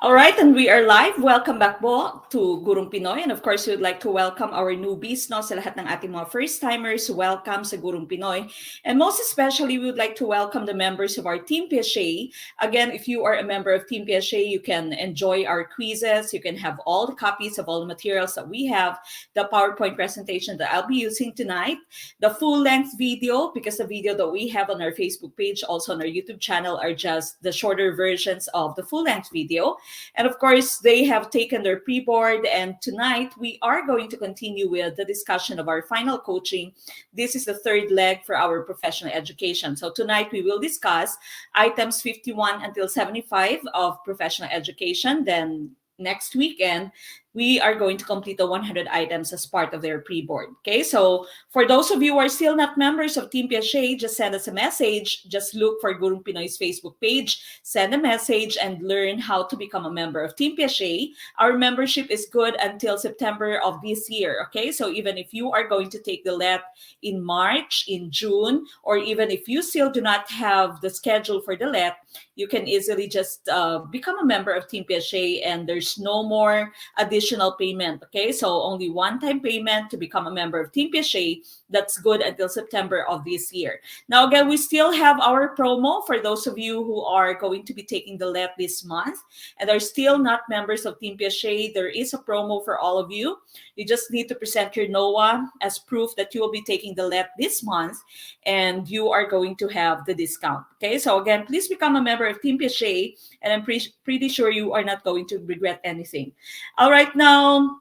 All right, and we are live. Welcome back po to Gurong Pinoy. And of course, we would like to welcome our newbies, no, sa lahat ng ating mga first-timers. Welcome sa Gurong Pinoy. And most especially, we would like to welcome the members of our Team Piaget. Again, if you are a member of Team Piaget, you can enjoy our quizzes. You can have all the copies of all the materials that we have, the PowerPoint presentation that I'll be using tonight, the full-length video, because the video that we have on our Facebook page, also on our YouTube channel, are just the shorter versions of the full-length video. And of course, they have taken their pre-board. And tonight, we are going to continue with the discussion of our final coaching. This is the third leg for our professional education. So tonight, we will discuss items 51 until 75 of professional education. Then next weekend, we are going to complete the 100 items as part of their pre-board. Okay, so for those of you who are still not members of Team Piaget, just send us a message. Just look for Gurong Pinoy's Facebook page, send a message, and learn how to become a member of Team Piaget. Our membership is good until September of this year. Okay, so even if you are going to take the LET in March, in June, or even if you still do not have the schedule for the LET, you can easily just become a member of Team Piaget, and there's no more additional payment. Okay, so only one-time payment to become a member of Team Piaget. That's good until September of this year. Now, again, we still have our promo for those of you who are going to be taking the LET this month and are still not members of Team Piaget. There is a promo for all of you. You just need to present your NOAA as proof that you will be taking the LET this month, and you are going to have the discount. Okay, so again, please become a member of Team Piaget, and I'm pretty sure you are not going to regret anything. All right, now,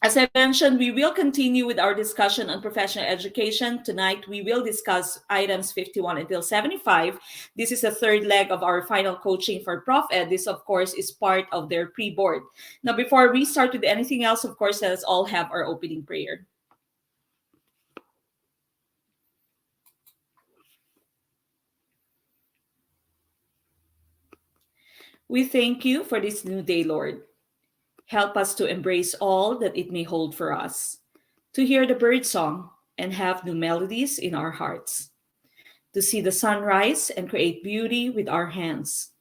as I mentioned, we will continue with our discussion on professional education. Tonight, we will discuss items 51 until 75. This is the third leg of our final coaching for Prof Ed. This, of course, is part of their pre-board. Now, before we start with anything else, of course, let us all have our opening prayer. We thank you for this new day, Lord. Help us to embrace all that it may hold for us, to hear the bird song and have new melodies in our hearts, to see the sunrise and create beauty with our hands,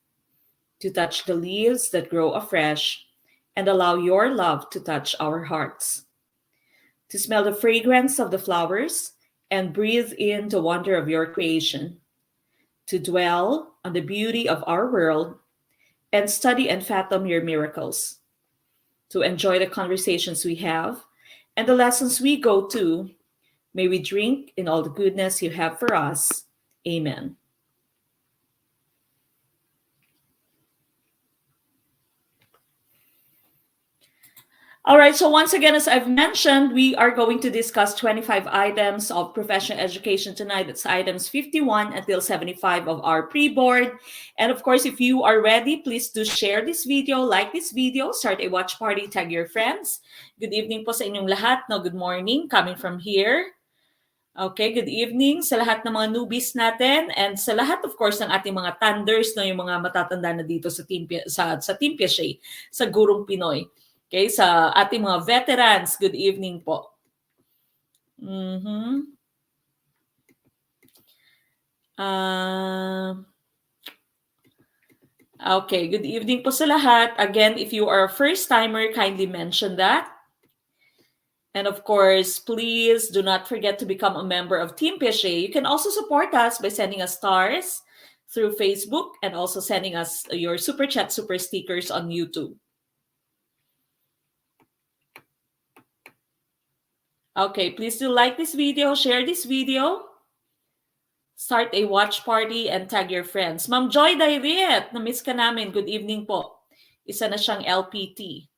to touch the leaves that grow afresh and allow your love to touch our hearts, to smell the fragrance of the flowers and breathe in the wonder of your creation, to dwell on the beauty of our world and study and fathom your miracles, to enjoy the conversations we have and the lessons we go to. May we drink in all the goodness you have for us. Amen. All right, so once again, as I've mentioned, we are going to discuss 25 items of professional education tonight. It's items 51 until 75 of our pre-board. And of course, if you are ready, please do share this video, like this video, start a watch party, tag your friends. Good evening po sa inyong lahat. No, good morning, coming from here. Okay, good evening sa lahat ng mga newbies natin and sa lahat, of course, ng ating mga thunders, no, yung mga matatanda na dito sa Team Piaget, sa Gurong Pinoy. Okay, sa ating mga veterans, good evening po. Okay, good evening po sa lahat. Again, if you are a first-timer, kindly mention that. And of course, please do not forget to become a member of Team Piaget. You can also support us by sending us stars through Facebook and also sending us your super chat, super stickers on YouTube. Okay, please do like this video, share this video, start a watch party, and tag your friends. Ma'am Joy Dairet, na-miss ka namin. Good evening po. Isa na siyang LPT.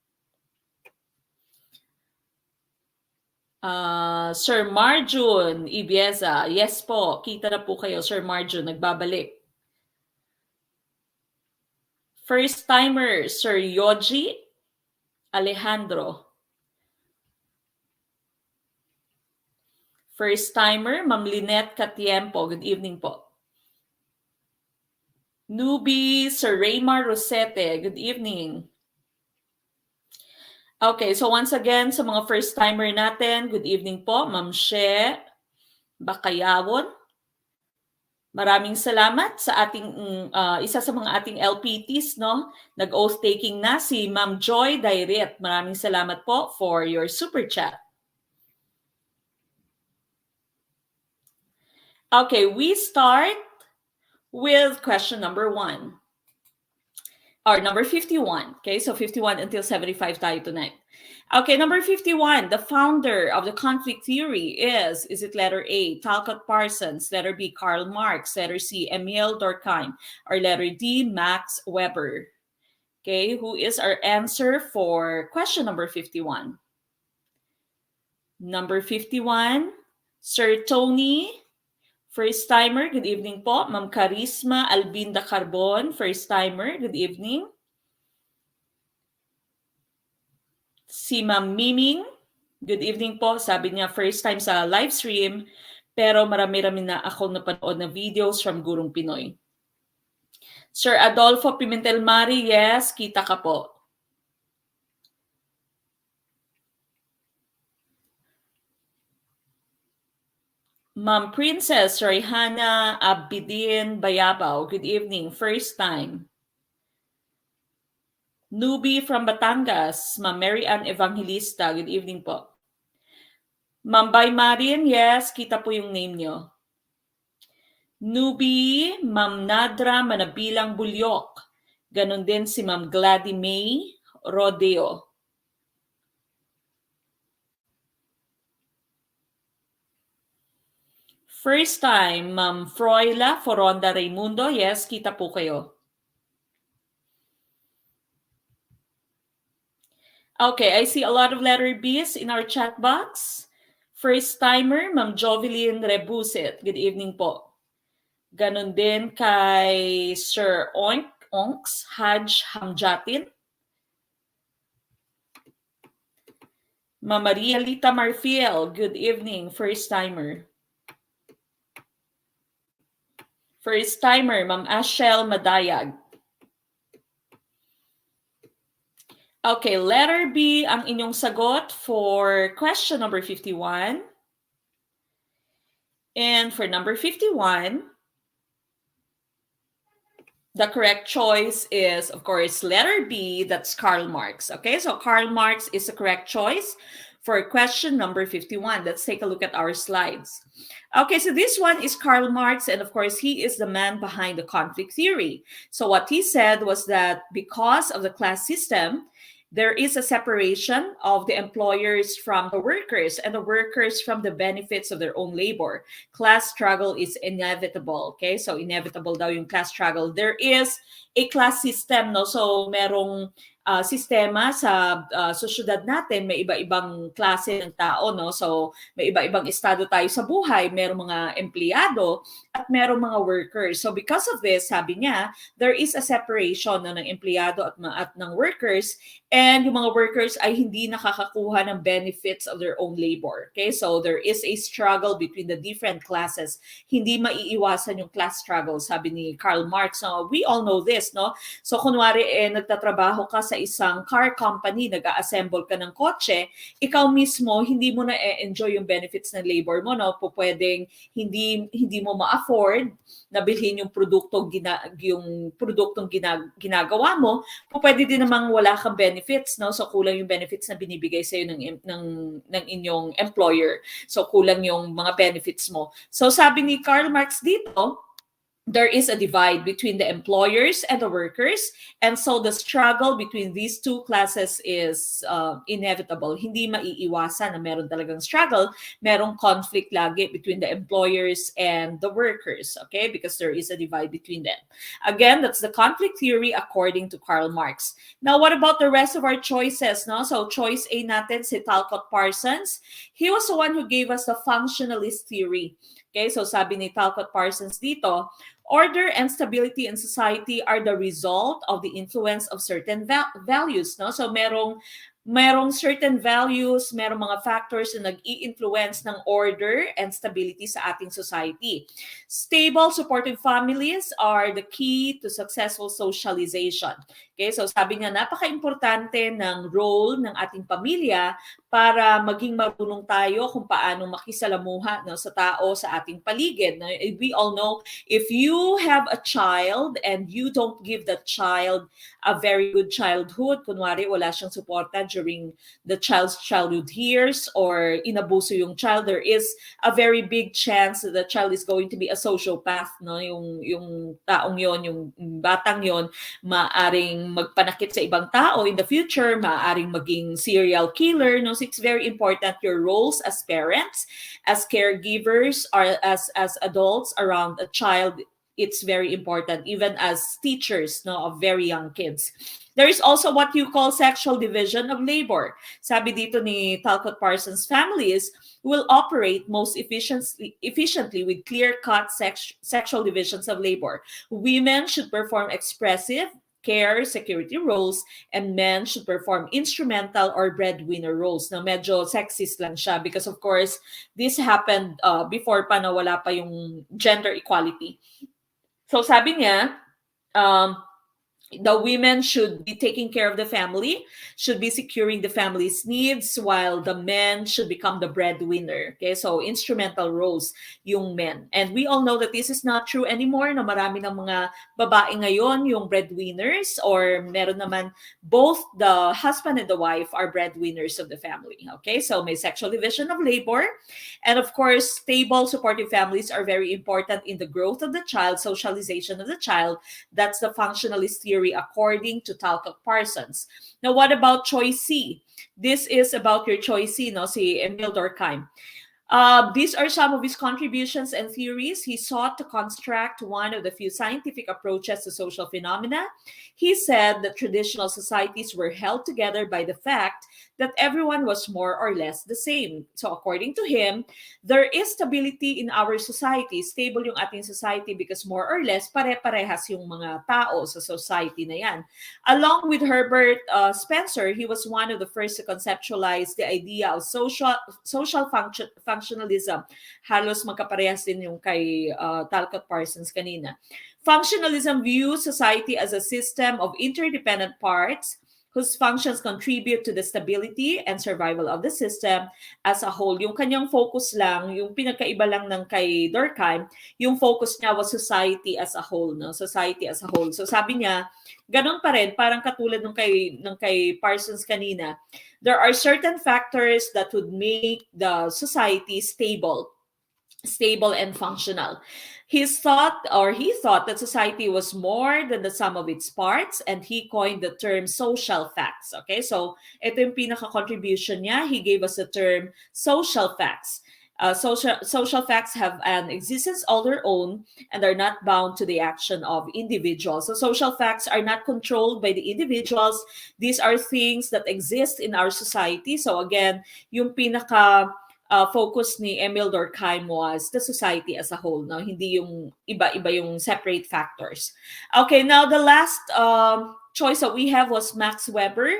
Sir Marjun Ibieza, yes po, kita na po kayo, Sir Marjun, nagbabalik. First timer, Sir Yoji Alejandro. First timer, Ma'am Lynette Catiempo, good evening po. Newbie, Sir Raymar Rosete, good evening. Okay, so once again, sa mga first timer natin, good evening po, Ma'am She Bakayawon. Maraming salamat sa ating isa sa mga ating LPTs, no? Nag-oath taking na si Ma'am Joy Dairet. Maraming salamat po for your super chat. Okay, we start with question number 1. Or number 51. Okay, so 51 until 75 tayo tonight. Okay, number 51. The founder of the conflict theory is it letter A, Talcott Parsons, letter B, Karl Marx, letter C, Emile Durkheim, or letter D, Max Weber? Okay, who is our answer for question number 51? Number 51, Sir Tony, first timer, good evening po. Ma'am Charisma Albinda Carbon, first timer, good evening. Si Ma'am Miming, good evening po. Sabi niya first time sa live stream, pero marami-rami na ako napanood na videos from Gurong Pinoy. Sir Adolfo Pimentel Mari, yes, kita ka po. Ma'am Princess Rayhana Abidin Bayabaw, good evening, first time. Newbie from Batangas, Ma'am Mary Ann Evangelista, good evening po. Ma'am Bay Marin, yes, kita po yung name nyo. Newbie, Ma'am Nadra Manabilang Bulyok. Ganon din si Ma'am Gladys May Rodeo. First time, Ma'am Froila Foronda Raimundo, yes, kita po kayo. Okay, I see a lot of letter B's in our chat box. First timer, Ma'am Jovelyn Rebusit. Good evening po. Ganon din kay Sir Onks Haj Hamjatin. Ma'am Maria Lita Marfiel. Good evening, first timer. First timer, Ma'am Ashel Madayag. Okay, letter B ang inyong sagot for question number 51. And for number 51, the correct choice is, of course, letter B, that's Karl Marx. Okay, so Karl Marx is the correct choice for question number 51. Let's take a look at our slides. Okay, so this one is Karl Marx, and of course, he is the man behind the conflict theory. So what he said was that because of the class system, there is a separation of the employers from the workers and the workers from the benefits of their own labor. Class struggle is inevitable. Okay, so inevitable daw yung class struggle. There is a class system, no? So merong sistema sa sosyedad natin, may iba-ibang klase ng tao, no? So may iba-ibang estado tayo sa buhay, merong mga empleyado at merong mga workers. So because of this, sabi niya, there is a separation, no, ng empleyado at ng workers, and yung mga workers ay hindi nakakakuha ng benefits of their own labor. Okay, so there is a struggle between the different classes. Hindi maiiwasan yung class struggle, sabi ni Karl Marx. So we all know this, no? So kunwari nagtatrabaho ka sa isang car company, nag-assemble ka ng kotse, ikaw mismo hindi mo na enjoy yung benefits ng labor mo, no? Pwedeng hindi mo ma-afford na bilhin yung produktong ginagawa mo, pwede din namang wala kang benefits, no? So kulang yung benefits na binibigay sa iyo ng inyong employer. So kulang yung mga benefits mo. So sabi ni Karl Marx dito, there is a divide between the employers and the workers, and so the struggle between these two classes is inevitable. Hindi maiiwasan na meron talagang struggle, merong conflict lagi between the employers and the workers, okay? Because there is a divide between them. Again, that's the conflict theory according to Karl Marx. Now, what about the rest of our choices, no? So choice A natin si Talcott Parsons. He was the one who gave us the functionalist theory. Okay, so sabi ni Talcott Parsons dito, Order and stability in society are the result of the influence of certain values, no? So merong certain values, merong mga factors na nag-i-influence ng order and stability sa ating society. Stable, supportive families are the key to successful socialization. Okay, so sabi nga, napaka-importante ng role ng ating pamilya para maging marunong tayo kung paano makisalamuha, no, sa tao sa ating paligid. No? We all know, if you have a child and you don't give that child a very good childhood, kunwari wala siyang suporta during the child's childhood years or inabuso yung child, there is a very big chance that the child is going to be a sociopath, no? Yung taong yon, yung batang yon, maaring magpanakit sa ibang tao in the future, maaring maging serial killer, no? So it's very important your roles as parents, as caregivers, or as adults around a child. It's very important, even as teachers, no, of very young kids. There is also what you call sexual division of labor. Sabi dito ni Talcott Parsons, families will operate most efficiently with clear-cut sexual divisions of labor. Women should perform expressive, care, security roles, and men should perform instrumental or breadwinner roles. Na medyo sexist lang siya because of course, this happened before pa na wala pa yung gender equality. So sabi niya, the women should be taking care of the family, should be securing the family's needs, while the men should become the breadwinner. Okay, so instrumental roles yung men. And we all know that this is not true anymore, na marami ng mga babae ngayon yung breadwinners, or meron naman both the husband and the wife are breadwinners of the family. Okay, so may sexual division of labor. And of course, stable, supportive families are very important in the growth of the child, socialization of the child. That's the functionalist theory according to Talcott Parsons. Now, what about choice C? This is about your choice C, no? Si Emil Durkheim. These are some of his contributions and theories. He sought to construct one of the few scientific approaches to social phenomena. He said that traditional societies were held together by the fact that everyone was more or less the same. So according to him, there is stability in our society. Stable yung ating society because more or less pare-parehas yung mga tao sa society na yan. Along with Herbert Spencer, he was one of the first to conceptualize the idea of social functionalism. Halos magkaparehas din yung kay Talcott Parsons kanina. Functionalism views society as a system of interdependent parts whose functions contribute to the stability and survival of the system as a whole. Yung kanyang focus lang, yung pinagkaiba lang ng kay Durkheim, yung focus niya was society as a whole, no? Society as a whole. So sabi niya, ganun pa rin, parang katulad ng kay Parsons kanina, there are certain factors that would make the society stable and functional. He thought that society was more than the sum of its parts, and he coined the term social facts. Okay, so ito yung pinaka-contribution niya. He gave us the term social facts. Social facts have an existence all their own and are not bound to the action of individuals. So social facts are not controlled by the individuals. These are things that exist in our society. So again, yung focus ni Emil Durkheim was the society as a whole, no? Hindi yung iba-iba yung separate factors. Okay, now the last choice that we have was Max Weber.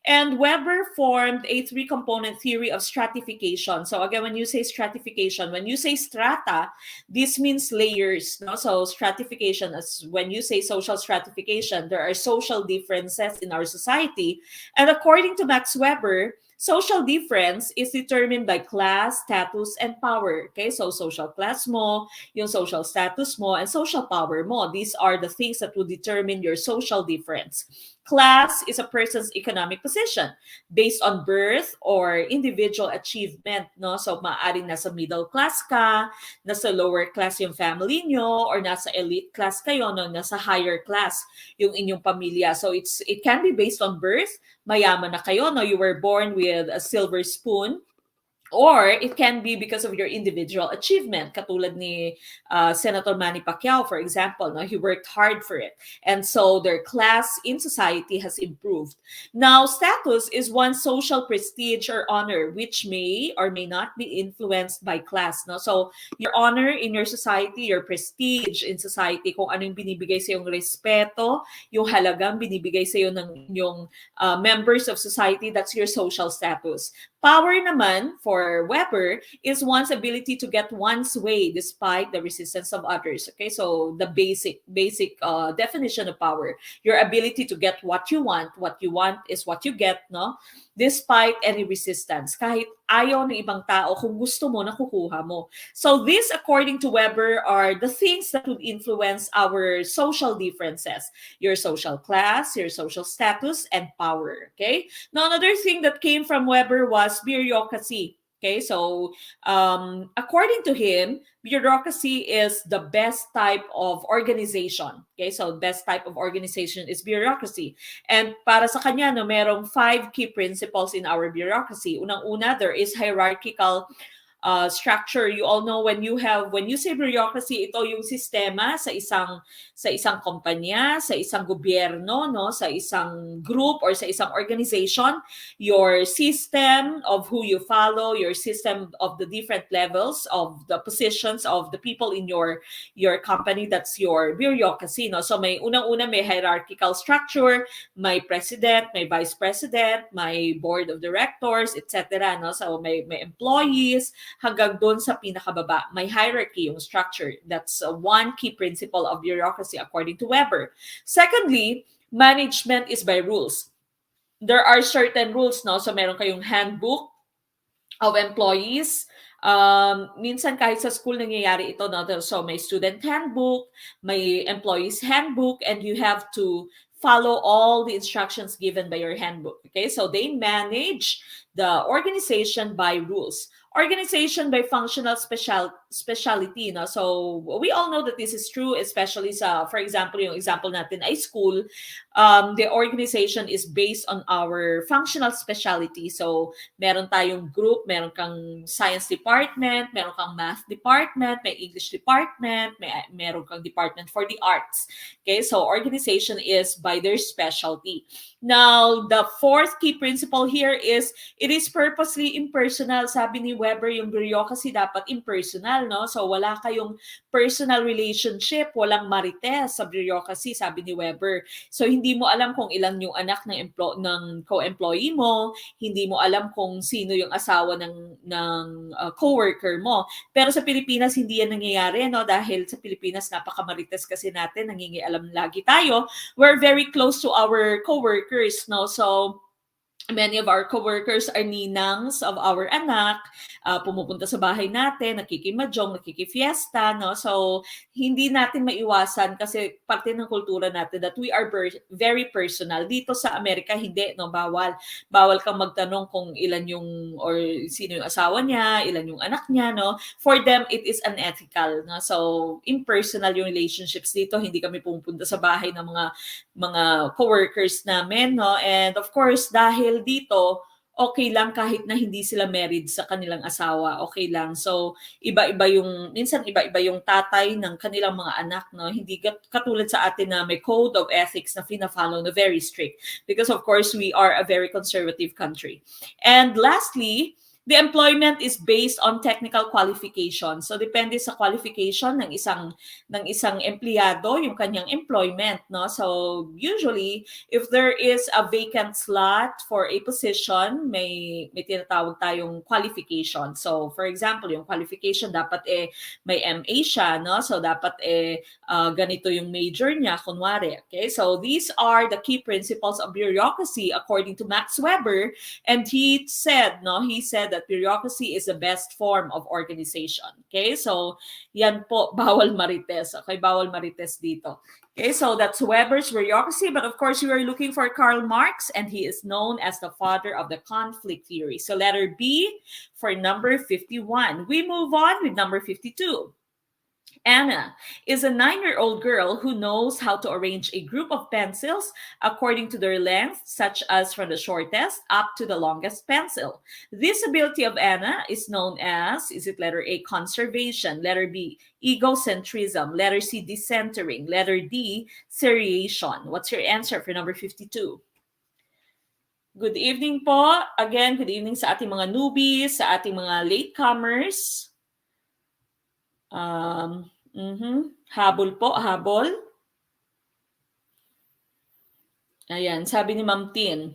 And Weber formed a three-component theory of stratification. So again, when you say stratification, when you say strata, this means layers, no? So stratification, as when you say social stratification, there are social differences in our society. And according to Max Weber, social difference is determined by class, status, and power. Okay, so social class mo, yung social status mo, and social power mo. These are the things that will determine your social difference. Class is a person's economic position based on birth or individual achievement, no? So maaaring nasa middle class ka, nasa lower class yung family nyo, or nasa elite class kayo, no? Nasa higher class yung inyong pamilya. So it can be based on birth. Mayaman na kayo, no? You were born with a silver spoon, Or it can be because of your individual achievement. Katulad ni Senator Manny Pacquiao, for example, no? He worked hard for it. And so their class in society has improved. Now, status is one's social prestige or honor, which may or may not be influenced by class. No? So your honor in your society, your prestige in society, kung ano yung binibigay sa yung respeto, yung halagang binibigay sa iyo ng inyong members of society, that's your social status. Power naman, for Weber, is one's ability to get one's way despite the resistance of others. Okay, so the basic definition of power: your ability to get what you want. What you want is what you get, no? Despite any resistance. Kahit ayaw ng ibang tao, kung gusto mo, nakukuha mo. So this, according to Weber, are the things that would influence our social differences: your social class, your social status, and power. Okay. Now, another thing that came from Weber was bureaucracy. Okay, so according to him, bureaucracy is the best type of organization. Okay, so best type of organization is bureaucracy. And para sa kanya, no, merong 5 key principles in our bureaucracy. Unang-una, there is hierarchical structure. You all know when you say bureaucracy, ito yung sistema sa isang kumpanya, sa isang gobyerno, no, sa isang group or sa isang organization, your system of who you follow, your system of the different levels of the positions of the people in your company, that's your bureaucracy, no. So may unang-una may hierarchical structure, may president, may vice president, may board of directors, etc., no. So may employees hanggang doon sa pinakababa. May hierarchy, yung structure. That's one key principle of bureaucracy according to Weber. Secondly, management is by rules. There are certain rules, no? So meron kayong handbook of employees. Minsan kahit sa school nangyayari ito, no? So may student handbook, may employees handbook, and you have to follow all the instructions given by your handbook. Okay, so they manage the organization by rules. Organization by functional specialty, no? So we all know that this is true, especially sa, for example, yung example natin ay school. The organization is based on our functional specialty. So meron tayong group, meron kang science department, meron kang math department, may English department, meron kang department for the arts. Okay, so organization is by their specialty. Now, the fourth key principle here is it is purposely impersonal. Sabi ni Weber, yung bureaucracy dapat impersonal, no? So wala kayong personal relationship, walang marites sa bureaucracy, sabi ni Weber. So hindi mo alam kung ilan yung anak ng co-employee mo, hindi mo alam kung sino yung asawa ng co-worker mo. Pero sa Pilipinas hindi yan nangyayari, no? Dahil sa Pilipinas napakamarites kasi natin, nangingialam lagi tayo. We're very close to our co-workers, no? So many of our coworkers are ninangs of our anak, pumupunta sa bahay natin, nakikimadyong, nakikifiesta, no? So, hindi natin maiwasan kasi parte ng kultura natin that we are very personal. Dito sa Amerika, hindi, no? Bawal. Bawal kang magtanong kung ilan yung, or sino yung asawa niya, ilan yung anak niya, no? For them, it is unethical, no? So, impersonal yung relationships dito. Hindi kami pumupunta sa bahay ng mga coworkers namin, no? And of course, dahil dito, okay lang kahit na hindi sila married sa kanilang asawa, okay lang. So, minsan iba-iba yung tatay ng kanilang mga anak, no? Hindi katulad sa atin na may code of ethics na fina-follow na very strict. Because of course, we are a very conservative country. And lastly, the employment is based on technical qualification. So depende sa qualification ng isang empleyado yung kanyang employment, no? So usually if there is a vacant slot for a position, may tinatawag tayong qualification. So for example, yung qualification dapat may MA siya, no? So dapat ganito yung major niya kunwari. Okay? So these are the key principles of bureaucracy according to Max Weber, and he said that bureaucracy is the best form of organization. Okay, so yan po, bawal marites. Okay, bawal marites dito. Okay, so that's Weber's bureaucracy, but of course we are looking for Karl Marx, and he is known as the father of the conflict theory. So letter B for number 51. We move on with number 52. Anna is a 9-year-old girl who knows how to arrange a group of pencils according to their length, such as from the shortest up to the longest pencil. This ability of Anna is known as, is it letter A, conservation, letter B, egocentrism, letter C, decentering, letter D, seriation. What's your answer for number 52? Good evening po. Again, good evening sa ating mga newbies, sa ating mga latecomers. Habol po, habol. Ayan, sabi ni Ma'am Tin,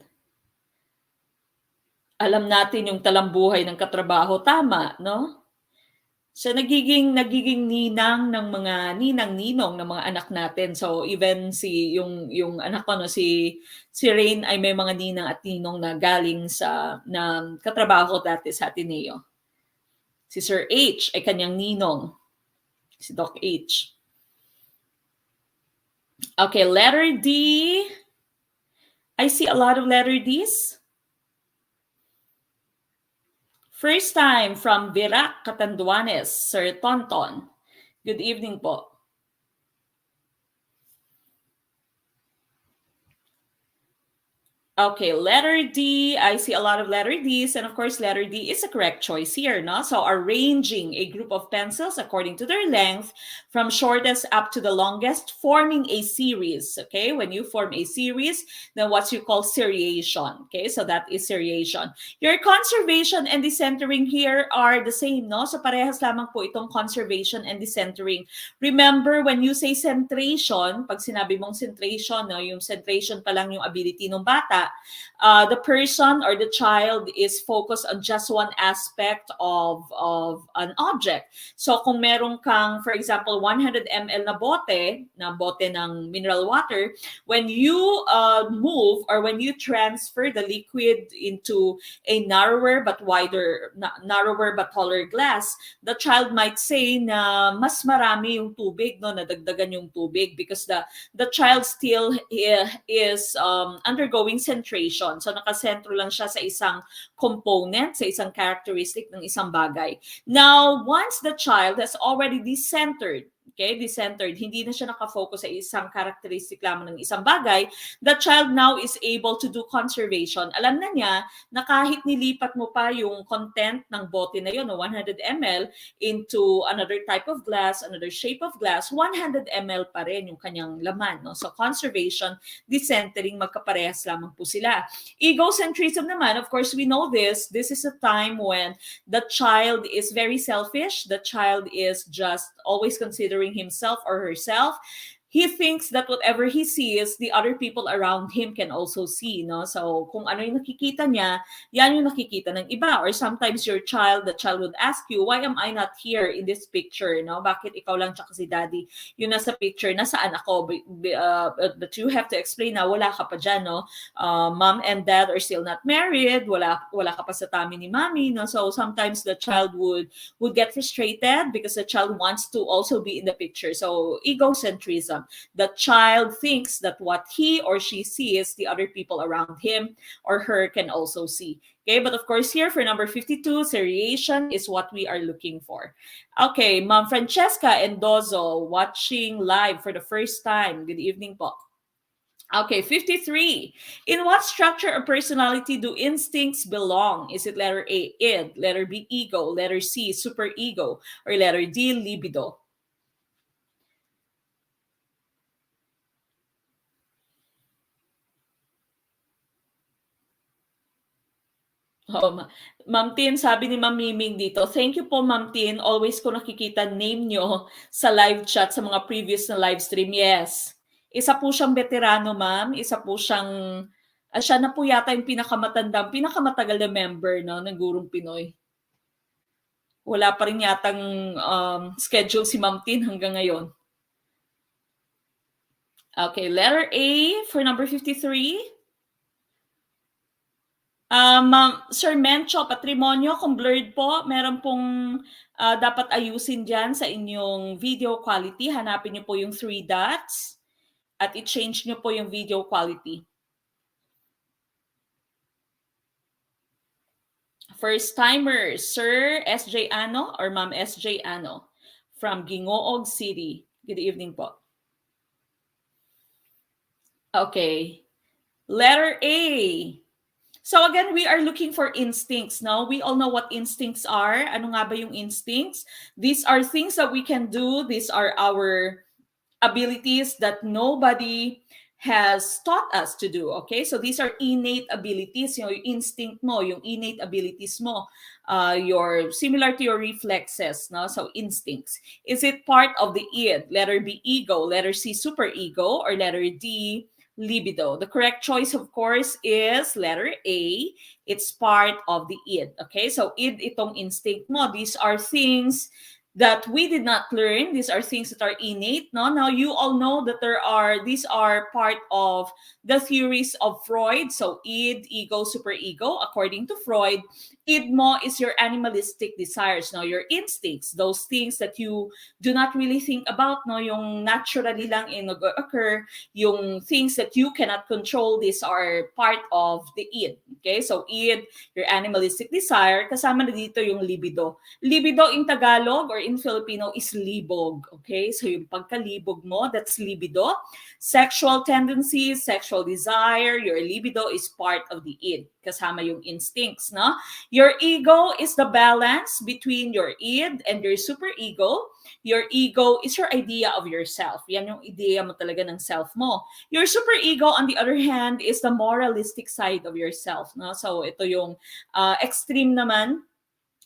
alam natin yung talambuhay ng katrabaho, tama, no? So nagiging ninang ng mga ninang-ninong ng mga anak natin. So even yung anak ko no si Rain ay may mga ninang at ninong na galing sa na katrabaho dati sa Ateneo. Si Sir H ay kanyang ninong. Si Doc H. Okay, letter D. I see a lot of letter Ds. First time from Virac, Catanduanes, Sir Tonton. Good evening po. Okay, letter D. I see a lot of letter Ds, and of course, letter D is a correct choice here, no? So arranging a group of pencils according to their length from shortest up to the longest, forming a series, okay? When you form a series, then what you call seriation, okay? So that is seriation. Your conservation and decentering here are the same, no? So parehas lamang po itong conservation and decentering. Remember, when you say centration, pag sinabi mong centration, no? Yung centration pa lang yung ability ng bata, the person or the child is focused on just one aspect of an object. So kung meron kang, for example, 100 ml na bote ng mineral water, when you move or when you transfer the liquid into a narrower but taller glass, the child might say na mas marami yung tubig, no, nadagdagan yung tubig because the child still is undergoing concentration. So nakasentro lang siya sa isang component, sa isang characteristic ng isang bagay. Now, once the child has already decentered, hindi na siya nakafocus sa isang characteristic lamang ng isang bagay, the child now is able to do conservation. Alam na niya na kahit nilipat mo pa yung content ng bote na yun, 100 ml, into another type of glass, another shape of glass, 100 ml pa rin yung kanyang laman. No? So conservation, decentering, magkaparehas lamang po sila. Egocentrism naman, of course, we know this. This is a time when the child is very selfish. The child is just always considering himself or herself. He thinks that whatever he sees, the other people around him can also see, no? So, kung ano yung nakikita niya, yan yung nakikita ng iba. Or sometimes the child would ask you, why am I not here in this picture, no? Bakit ikaw lang tsaka si daddy yung nasa picture, nasaan ako? But you have to explain na wala ka pa dyan, no? Mom and dad are still not married, wala ka pa sa tummy ni mommy, no? So, sometimes the child would get frustrated because the child wants to also be in the picture. So, egocentrism. The child thinks that what he or she sees, the other people around him or her can also see. Okay, but of course here for number 52, seriation is what we are looking for. Okay, Ma'am Francesca Endozo watching live for the first time. Good evening po. Okay, 53. In what structure of personality do instincts belong? Is it letter A, id, letter B, ego, letter C, superego, or letter D, libido? Oh, Ma'am Tin, sabi ni Ma'am Miming dito, thank you po Ma'am Tin, always ko nakikita name nyo sa live chat sa mga previous na live stream. Yes. Isa po siyang veterano, Ma'am. Isa po siyang, siya na po yata yung pinakamatagal na member, no, ng Gurong Pinoy. Wala pa rin yatang schedule si Ma'am Tin hanggang ngayon. Okay, letter A for number 53. Sir Mencho, patrimonyo, kung blurred po, meron pong dapat ayusin dyan sa inyong video quality. Hanapin niyo po yung 3 dots at i-change niyo po yung video quality. First timer, Sir SJ Ano or Ma'am SJ Ano. from Gingoog City. Good evening po. Okay. Letter A. So again, we are looking for instincts. No, we all know what instincts are. Ano nga ba yung instincts? These are things that we can do. These are our abilities that nobody has taught us to do. Okay, so these are innate abilities. Yung instinct mo, yung innate abilities mo, your similar to your reflexes. No, so instincts. Is it part of the id? Letter B, ego. Letter C, superego, or letter D, libido? The correct choice, of course, is letter A. It's part of the id. Okay, so id itong instinct mo. These are things that we did not learn. These are things that are innate. No, now you all know that these are part of the theories of Freud. So id, ego, superego. According to Freud, id mo is your animalistic desires. No, your instincts, those things that you do not really think about. No, yung naturally lang occur, yung things that you cannot control. These are part of the id. Okay, so id, your animalistic desire. Kasama na dito yung libido. Libido in Tagalog or in Filipino is libog. Okay? So yung pagkalibog mo, that's libido. Sexual tendencies, sexual desire, your libido is part of the id. Kasama yung instincts, no? Your ego is the balance between your id and your superego. Your ego is your idea of yourself. Yan yung idea mo talaga ng self mo. Your superego, on the other hand, is the moralistic side of yourself, no? So ito yung extreme naman.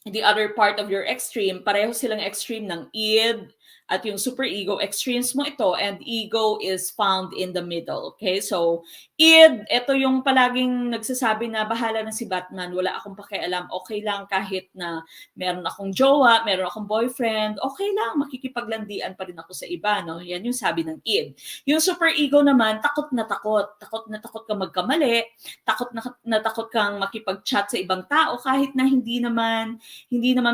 The other part of your extreme, pareho silang extreme ng id at yung superego. Extremes mo ito, and ego is found in the middle. Okay, so id, ito yung palaging nagsasabi na bahala na si Batman, wala akong pakialam, okay lang kahit na meron akong jowa, meron akong boyfriend, okay lang, makikipaglandian pa rin ako sa iba, no? Yan yung sabi ng id. Yung superego naman, takot na takot ka magkamali, takot na takot kang makipag-chat sa ibang tao kahit na hindi naman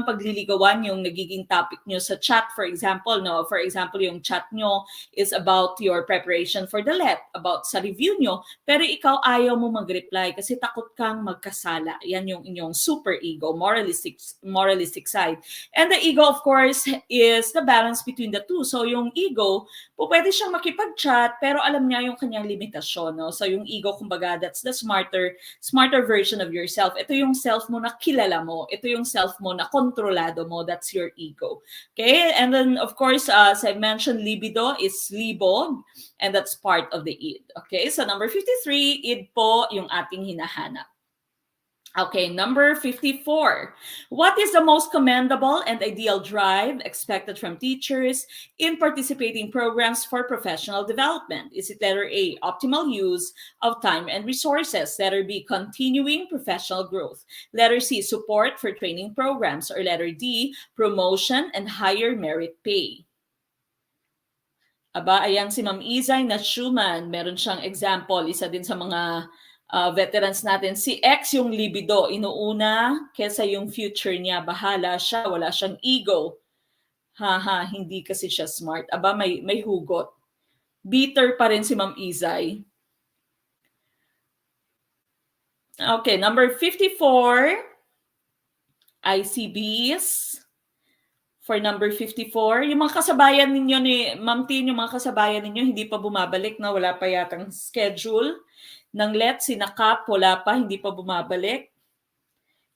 pagliligawan yung nagiging topic nyo sa chat. For example, yung chat nyo is about your preparation for the LET, about sa review nyo, pero ikaw ayaw mo mag-reply kasi takot kang magkasala. Yan yung inyong super ego, moralistic side. And the ego, of course, is the balance between the two. So yung ego, pwede siyang makipag-chat, pero alam niya yung kanyang limitasyon. No? So yung ego, kumbaga, that's the smarter version of yourself. Ito yung self mo na kilala mo. Ito yung self mo na kontrolado mo. That's your ego. Okay? And then, of course, as I mentioned, libido is libog, and that's part of the id. Okay? So number 53, id po yung ating hinahanap. Okay, number 54. What is the most commendable and ideal drive expected from teachers in participating programs for professional development? Is it letter A, optimal use of time and resources? Letter B, continuing professional growth? Letter C, support for training programs? Or letter D, promotion and higher merit pay? Aba, ayan si Ma'am Izay na Schumann. Meron siyang example. Isa din sa mga veterans natin. Si X yung libido. Inuuna kesa yung future niya. Bahala siya. Wala siyang ego. Haha, hindi kasi siya smart. Aba, may hugot. Bitter pa rin si Ma'am Izay. Okay, number 54. ICBs. For number 54, yung mga kasabayan ninyo ni Ma'am Tin, yung mga kasabayan ninyo hindi pa bumabalik, na wala pa yatang schedule ng LET, sinakap, wala pa, hindi pa bumabalik.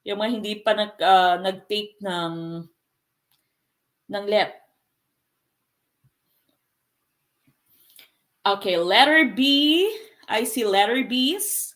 Yung mga hindi pa nag-take ng LET. Okay, letter B. I see letter B's.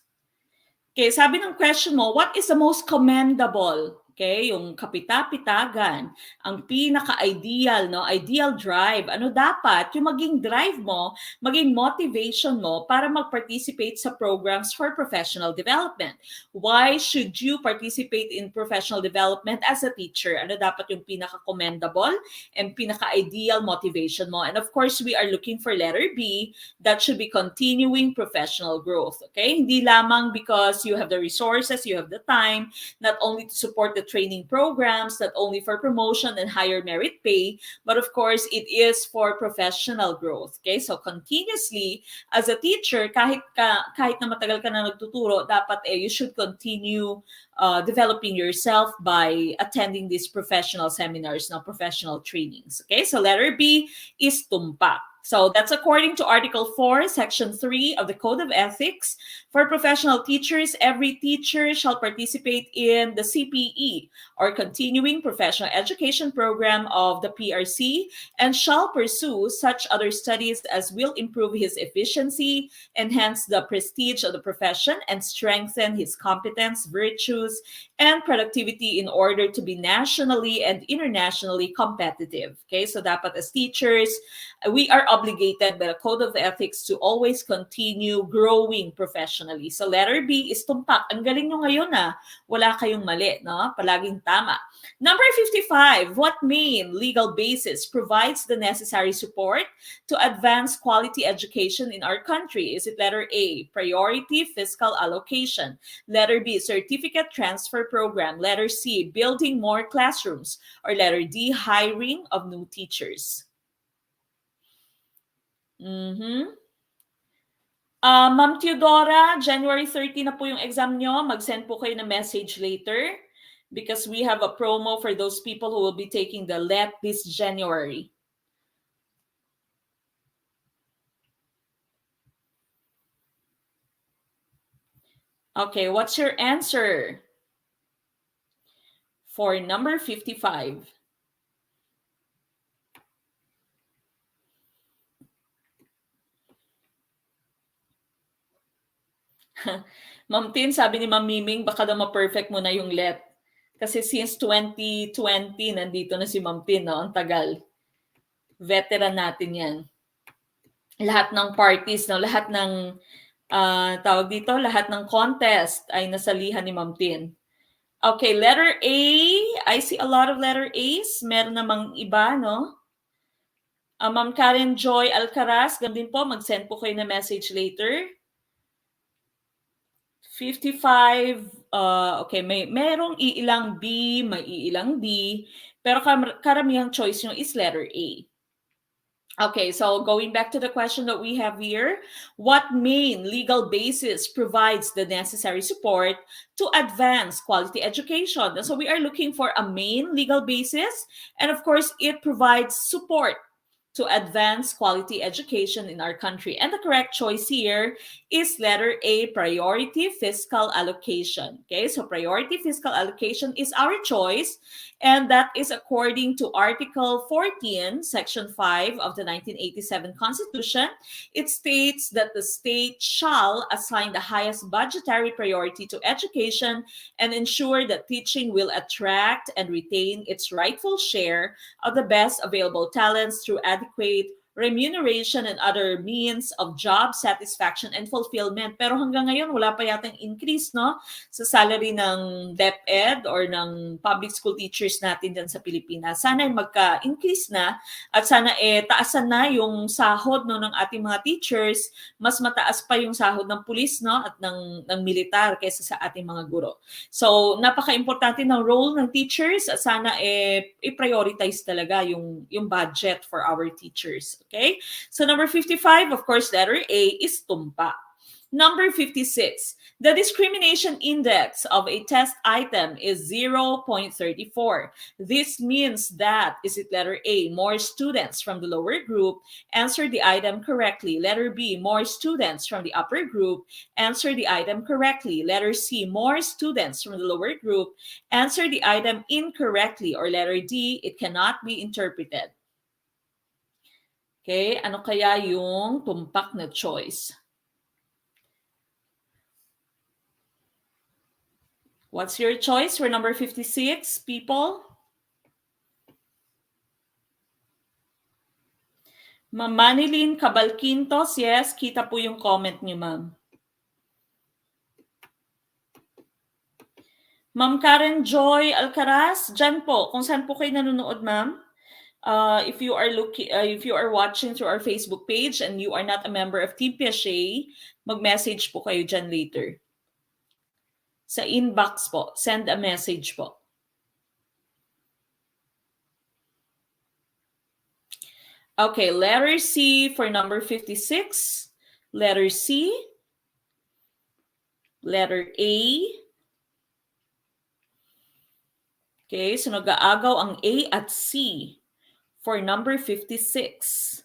Okay, sabi ng question mo, what is the most commendable? Okay, yung kapita-pitagan, ang pinaka-ideal, no? Ideal drive. Ano dapat? Yung maging drive mo, maging motivation mo para mag-participate sa programs for professional development. Why should you participate in professional development as a teacher? Ano dapat yung pinaka-commendable and pinaka-ideal motivation mo? And of course, we are looking for letter B. That should be continuing professional growth. Okay? Hindi lamang because you have the resources, you have the time, not only to support the training programs, not only for promotion and higher merit pay, but of course, it is for professional growth. Okay, so continuously, as a teacher, kahit na matagal ka na nagtuturo, dapat you should continue developing yourself by attending these professional seminars, now professional trainings. Okay, so letter B is tumpak. So that's according to Article 4, Section 3 of the Code of Ethics. For professional teachers, every teacher shall participate in the CPE, or Continuing Professional Education Program of the PRC, and shall pursue such other studies as will improve his efficiency, enhance the prestige of the profession, and strengthen his competence, virtues, and productivity in order to be nationally and internationally competitive. Okay, so dapat as teachers, we are obligated by the Code of Ethics to always continue growing professionally. So letter B is tumpak. Ang galing nyo ngayon wala kayong mali, no? Palaging tama. Number 55, what main legal basis provides the necessary support to advance quality education in our country? Is it letter A, priority fiscal allocation? Letter B, certificate transfer program? Letter C, building more classrooms? Or letter D, hiring of new teachers? Ma'am Teodora, January 30 na po yung exam nyo. Mag-send po kayo ng message later because we have a promo for those people who will be taking the LET this January. Okay, what's your answer for number 55? Ma'am Tin, sabi ni Ma'am Miming, baka daw ma-perfect mo na yung LET. Kasi since 2020, nandito na si Ma'am Tin, no? Ang tagal. Veteran natin yan. Lahat ng parties, no? Lahat ng, tawag dito, lahat ng contest ay nasalihan ni Ma'am Tin. Okay, letter A. I see a lot of letter A's. Meron namang iba, no? Ma'am Karen Joy Alcaraz, ganun din po, mag-send po kayo na message later. 55, okay, merong iilang B, may iilang D, pero karamihang choice nyo is letter A. Okay, so going back to the question that we have here, what main legal basis provides the necessary support to advance quality education? So we are looking for a main legal basis, and of course, it provides support to advance quality education in our country. And the correct choice here is letter A, priority fiscal allocation. Okay, so priority fiscal allocation is our choice, and that is according to Article 14, Section 5 of the 1987 Constitution. It states that the state shall assign the highest budgetary priority to education and ensure that teaching will attract and retain its rightful share of the best available talents through adequate remuneration and other means of job satisfaction and fulfillment. Pero hanggang ngayon, wala pa yatang increase, no? Sa salary ng DepEd or ng public school teachers natin dyan sa Pilipinas. Sana ay magka-increase na at sana taasan na yung sahod, no, ng ating mga teachers. Mas mataas pa yung sahod ng pulis, no, at ng militar kaysa sa ating mga guro. So, napaka-importante ng role ng teachers at sana i-prioritize talaga yung budget for our teachers. Okay, so number 55, of course, letter A is tumpa. Number 56, the discrimination index of a test item is 0.34. This means that, is it letter A, more students from the lower group answer the item correctly? Letter B, more students from the upper group answer the item correctly? Letter C, more students from the lower group answer the item incorrectly? Or letter D, it cannot be interpreted? Okay, ano kaya yung tumpak na choice? What's your choice for number 56, people? Ma'am Manilyn Cabalquintos, yes, kita po yung comment niyo, ma'am. Ma'am Karen Joy Alcaraz, dyan po, kung saan po kayo nanonood, ma'am. If you are watching through our Facebook page and you are not a member of Team Piaget, mag-message po kayo dyan later. Sa inbox po, send a message po. Okay, letter C for number 56. Letter C. Letter A. Okay, so nag-aagaw ang A at C for number 56.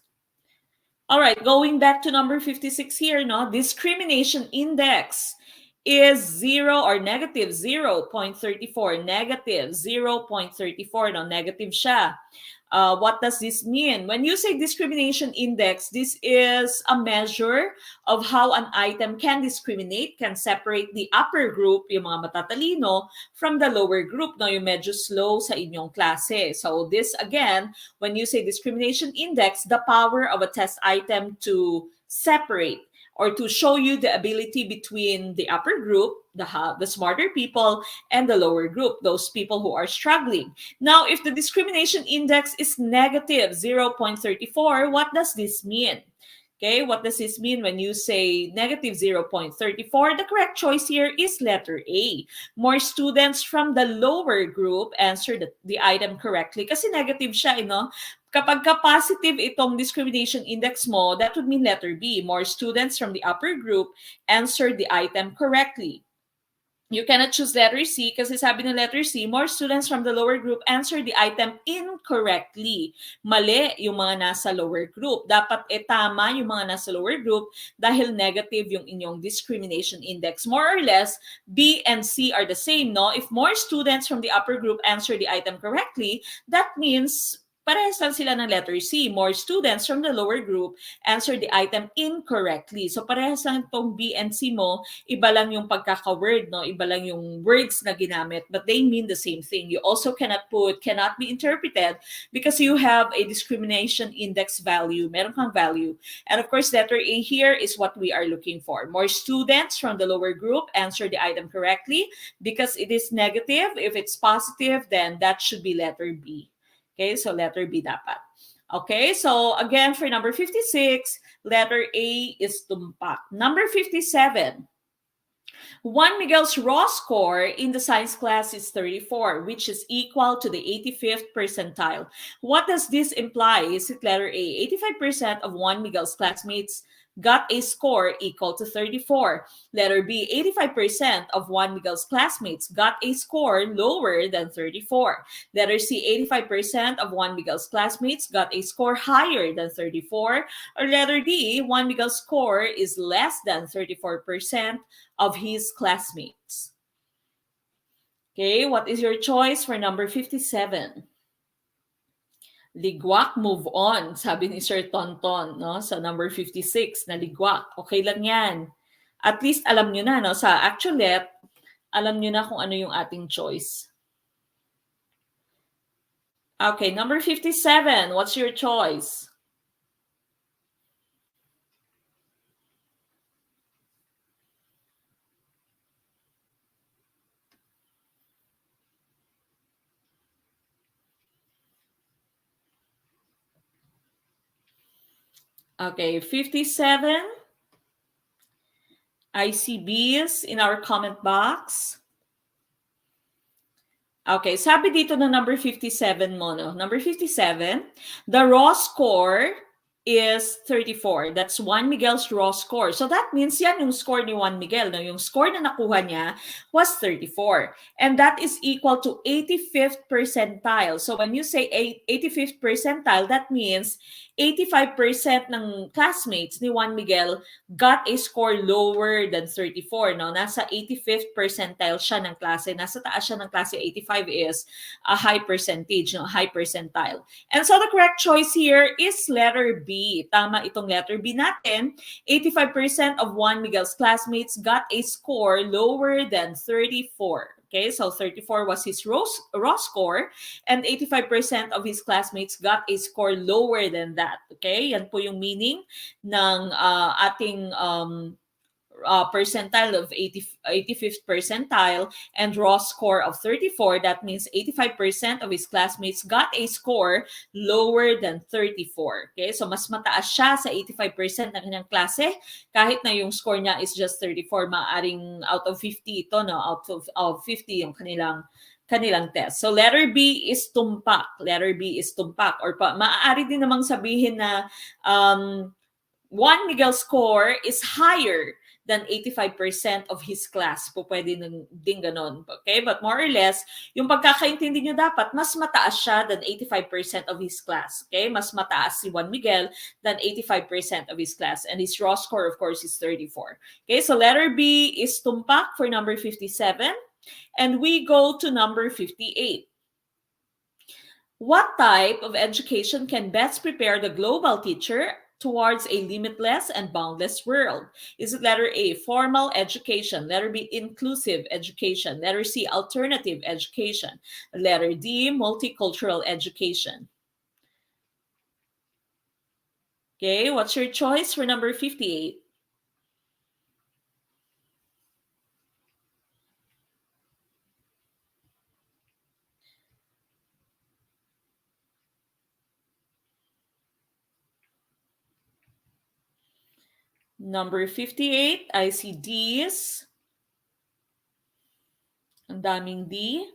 All right, going back to number 56 here, no? Discrimination index is 0 or negative 0.34. Negative 0.34, no? Negative siya. What does this mean? When you say discrimination index, this is a measure of how an item can discriminate, can separate the upper group, yung mga matatalino, from the lower group, no? Yung medyo slow sa inyong klase. So this, again, when you say discrimination index, the power of a test item to separate or to show you the ability between the upper group, the smarter people, and the lower group, those people who are struggling. Now, if the discrimination index is negative 0.34, what does this mean? Okay, what does this mean when you say negative 0.34? The correct choice here is letter A. More students from the lower group answered the item correctly kasi negative siya, no? Kapag ka-positive itong discrimination index mo, that would mean letter B. More students from the upper group answered the item correctly. You cannot choose letter C kasi sabi ng letter C, more students from the lower group answered the item incorrectly. Mali yung mga nasa lower group. Dapat tama yung mga nasa lower group dahil negative yung inyong discrimination index. More or less, B and C are the same, no? If more students from the upper group answer the item correctly, that means parehas lang sila ng letter C. More students from the lower group answer the item incorrectly. So parehas lang itong B and C mo, iba lang yung pagkaka-word, no? Iba lang yung words na ginamit, but they mean the same thing. You also cannot be interpreted because you have a discrimination index value. Meron kang value. And of course, letter A here is what we are looking for. More students from the lower group answer the item correctly because it is negative. If it's positive, then that should be letter B. Okay, so letter B dapat. Okay, so again, for number 56, letter A is tumpak. Number 57. Juan Miguel's raw score in the science class is 34, which is equal to the 85th percentile. What does this imply? Is it letter A? 85% of Juan Miguel's classmates got a score equal to 34. Letter B, 85% of Juan Miguel's classmates got a score lower than 34. Letter C, 85% of Juan Miguel's classmates got a score higher than 34. Or letter D, Juan Miguel's score is less than 34% of his classmates. Okay, what is your choice for number 57? Ligwak, move on, sabi ni Sir Tonton, no? Sa number 56 na ligwak. Okay lang yan. At least alam nyo na, no? Sa actualet, alam nyo na kung ano yung ating choice. Okay, number 57, what's your choice? Okay, 57. I see B's in our comment box. Okay, sabi dito na number 57 mo, no? Number 57, the raw score is 34. That's Juan Miguel's raw score. So that means yan yung score ni Juan Miguel. No? Yung score na nakuha niya was 34. And that is equal to 85th percentile. So when you say 85th percentile, that means 85% ng classmates ni Juan Miguel got a score lower than 34. No? Nasa 85th percentile siya ng klase. Nasa taas siya ng klase. 85 is a high percentage, no? High percentile. And so the correct choice here is letter B. Tama itong letter B natin. 85% of Juan Miguel's classmates got a score lower than 34. Okay, so 34 was his raw score, and 85% of his classmates got a score lower than that. Okay, yan po yung meaning ng ating percentile of 85th percentile and raw score of 34. That means 85% of his classmates got a score lower than 34. Okay, so mas mataas siya sa 85% ng kanyang klase kahit na yung score niya is just 34. Maaring out of 50 ito, no? Out of 50 yung kanilang kanilang test. So letter B is tumpak. Letter B is tumpak. Or maaari din namang sabihin na Juan Miguel's score is higher than 85% of his class. Po pwede din ganon. Okay? But more or less, yung pagkakaintindi nyo dapat, mas mataas siya than 85% of his class. Okay? Mas mataas si Juan Miguel than 85% of his class. And his raw score, of course, is 34. Okay? So letter B is tumpak for number 57. And we go to number 58. What type of education can best prepare the global teacher towards a limitless and boundless world? Is it letter A, formal education, letter B, inclusive education, letter C, alternative education, letter D, multicultural education? Okay, what's your choice for number 58? Number 58, I see D's. Ang daming D.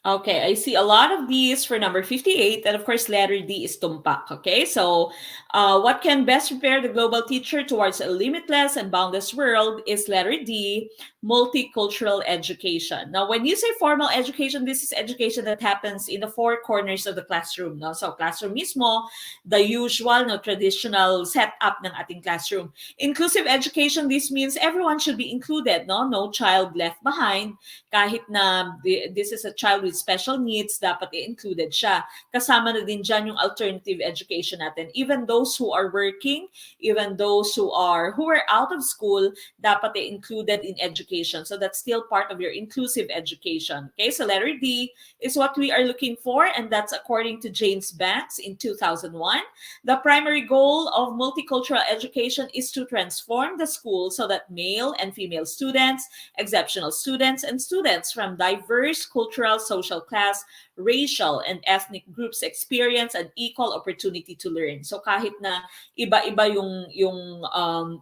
Okay, I see a lot of D's for number 58, and of course, letter D is tumpak. Okay, so what can best prepare the global teacher towards a limitless and boundless world is letter D, multicultural education. Now, when you say formal education, this is education that happens in the four corners of the classroom. No? So, classroom mismo, the usual, no, traditional setup ng ating classroom. Inclusive education, this means everyone should be included. No child left behind. Kahit na this is a child with special needs, dapat i-included siya. Kasama na din dyan yung alternative education natin. Even those who are working, even those who are out of school, dapat i-included in education. So that's still part of your inclusive education. Okay, so letter D is what we are looking for, and that's according to James Banks in 2001. The primary goal of multicultural education is to transform the school so that male and female students, exceptional students, and students from diverse cultural, social class, racial, and ethnic groups experience an equal opportunity to learn. So kahit na iba-iba yung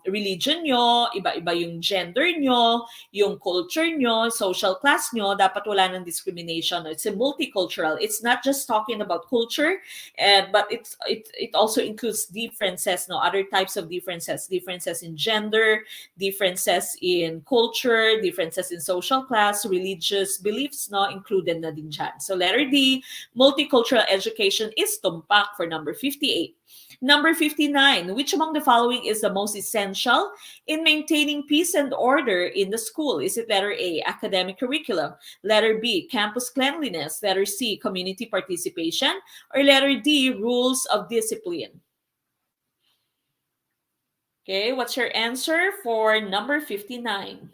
religion nyo, iba-iba yung gender nyo, yung culture nyo, social class nyo, dapat wala ng discrimination. It's a multicultural. It's not just talking about culture, but it also includes differences, other types of differences in gender, differences in culture, differences in social class, religious beliefs, included na din dyan. So letter D, multicultural education is tumpak for number 58. Number 59, which among the following is the most essential in maintaining peace and order in the school? Is it letter A, academic curriculum, letter B, campus cleanliness, letter C, community participation, or letter D, rules of discipline? Okay, what's your answer for number 59?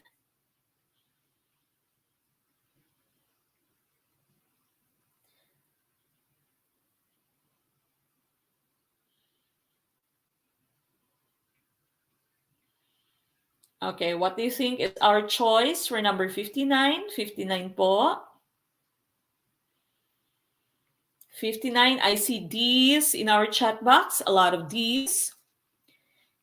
Okay, what do you think is our choice for number 59? 59 po. 59, I see D's in our chat box, a lot of D's.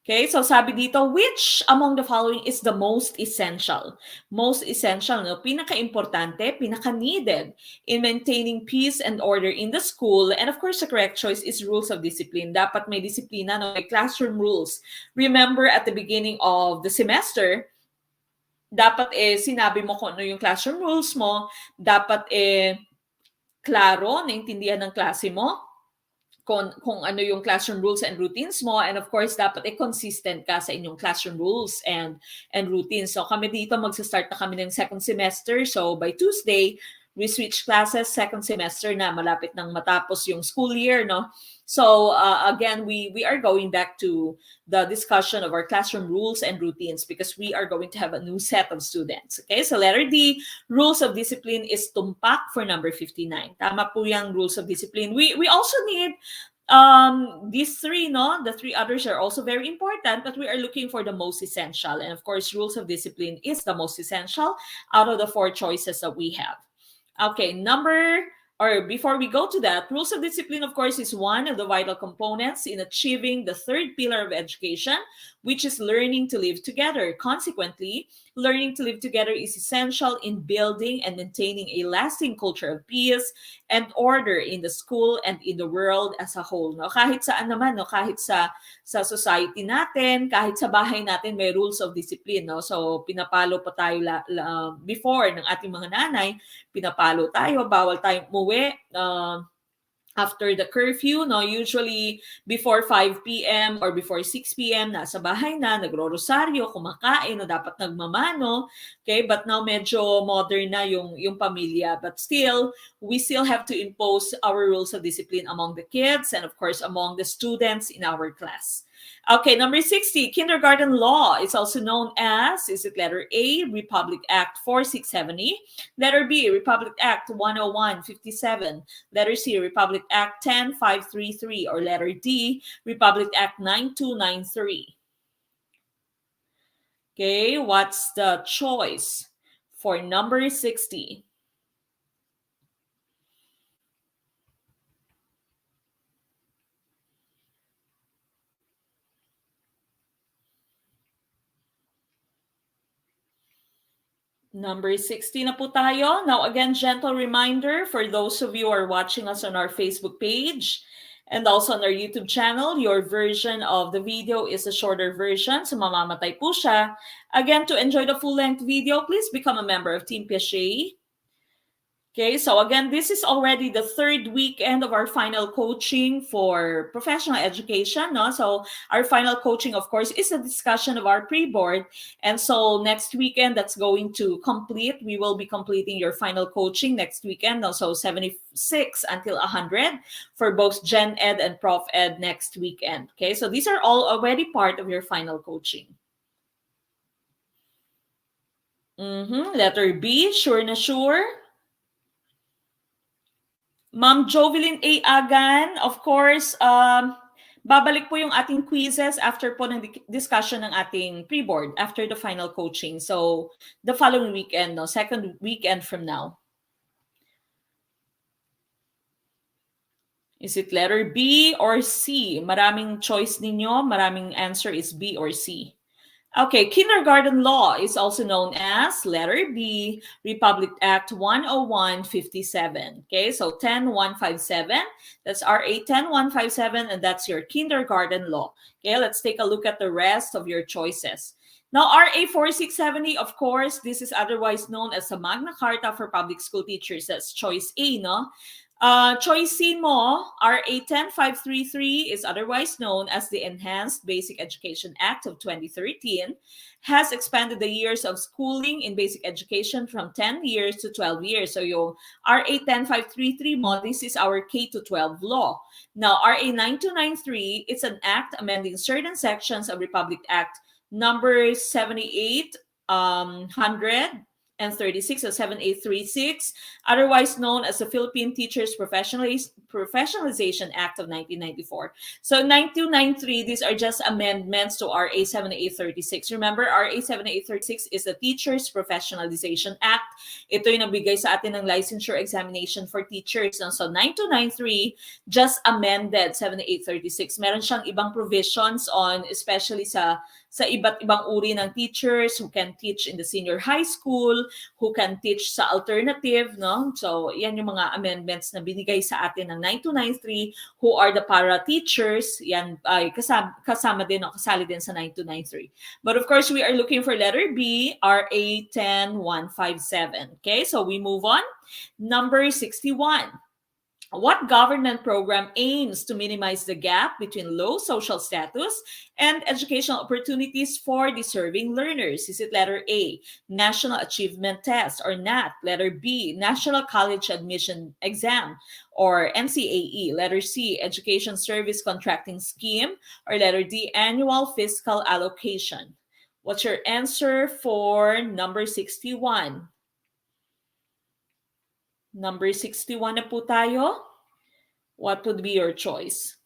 Okay, so sabi dito, which among the following is the most essential? Most essential, pinaka-importante, pinaka-needed in maintaining peace and order in the school. And of course, the correct choice is rules of discipline. Dapat may disiplina, may classroom rules. Remember, at the beginning of the semester, dapat sinabi mo kung ano yung classroom rules mo. Dapat klaro, naintindihan ng klase mo kung ano yung classroom rules and routines mo, and of course dapat consistent ka sa inyong classroom rules and routines. So kami dito magsa-start na kami ng second semester, so by Tuesday we switch classes, second semester na, malapit nang matapos yung school year, no? So again, we are going back to the discussion of our classroom rules and routines because we are going to have a new set of students. Okay, so letter D, rules of discipline is tumpak for number 59. Tama po yung rules of discipline. We also need these three, no, the three others are also very important, but we are looking for the most essential, and of course rules of discipline is the most essential out of the four choices that we have. Okay, before we go to that, rules of discipline, of course, is one of the vital components in achieving the third pillar of education, which is learning to live together. Consequently, learning to live together is essential in building and maintaining a lasting culture of peace and order in the school and in the world as a whole. No? Kahit saan naman, no? Kahit sa society natin, kahit sa bahay natin, may rules of discipline. No? So, pinapalo pa tayo before ng ating mga nanay, pinapalo tayo, bawal tayong umuwi after the curfew, no? Usually before 5 p.m. or before 6 p.m. nasa bahay na, nagro-rosaryo, kumakain, no? Dapat nagmamano. Okay, but now medyo modern na yung pamilya, but still we still have to impose our rules of discipline among the kids and of course among the students in our class. Okay, number 60, kindergarten law is also known as, is it letter A, Republic Act 4670, letter B, Republic Act 10157, letter C, Republic Act 10533, or letter D, Republic Act 9293. Okay, what's the choice for number 60? Number 60 na po tayo. Now again, gentle reminder for those of you who are watching us on our Facebook page and also on our YouTube channel, your version of the video is a shorter version, so mamamatay po siya. Again, to enjoy the full-length video, please become a member of Team Piaget. Okay, so again, this is already the third weekend of our final coaching for professional education. No? So our final coaching, of course, is a discussion of our pre-board. And so next weekend, that's going to complete. We will be completing your final coaching next weekend. No? So 76 until 100 for both Gen Ed and Prof Ed next weekend. Okay, so these are all already part of your final coaching. Letter B, sure na sure. Ma'am Jovelyn A. Agan, of course, babalik po yung ating quizzes after po ng discussion ng ating pre-board, after the final coaching. So, the following weekend, no? Second weekend from now. Is it letter B or C? Maraming choice ninyo. Maraming answer is B or C. Okay, kindergarten law is also known as letter B, Republic Act 10157. Okay, so 10157, that's RA 10157, and that's your kindergarten law. Okay, let's take a look at the rest of your choices. Now, RA 4670, of course, this is otherwise known as the Magna Carta for public school teachers. That's choice A, no? Choice C mo, RA 10533 is otherwise known as the Enhanced Basic Education Act of 2013, has expanded the years of schooling in basic education from 10 years to 12 years. So yung RA 10533 mo, this is our K-12 law. Now, RA 9293, it's an act amending certain sections of Republic Act number 78, 100, and 36 of 7836, otherwise known as the Philippine Teachers Professionalization Act of 1994. So 9293, these are just amendments to RA 7836. Remember, RA 7836 is the Teachers Professionalization Act. Ito yung nabigay sa atin ng licensure examination for teachers. So 9293 just amended 7836. Meron siyang ibang provisions on, especially sa iba't ibang uri ng teachers who can teach in the senior high school, who can teach sa alternative, no? So, yan yung mga amendments na binigay sa atin ng 9293, who are the para teachers. Yan ay kasama din, no? Kasali din sa 9293. But of course, we are looking for letter B, RA 10157. Okay, so we move on. Number 61. What government program aims to minimize the gap between low social status and educational opportunities for deserving learners? Is it letter A, National Achievement Test, or NAT? Letter B, National College Admission Exam, or NCAE? Letter C, Education Service Contracting Scheme, or letter D, Annual Fiscal Allocation? What's your answer for number 61? Number 61 na po tayo. What would be your choice?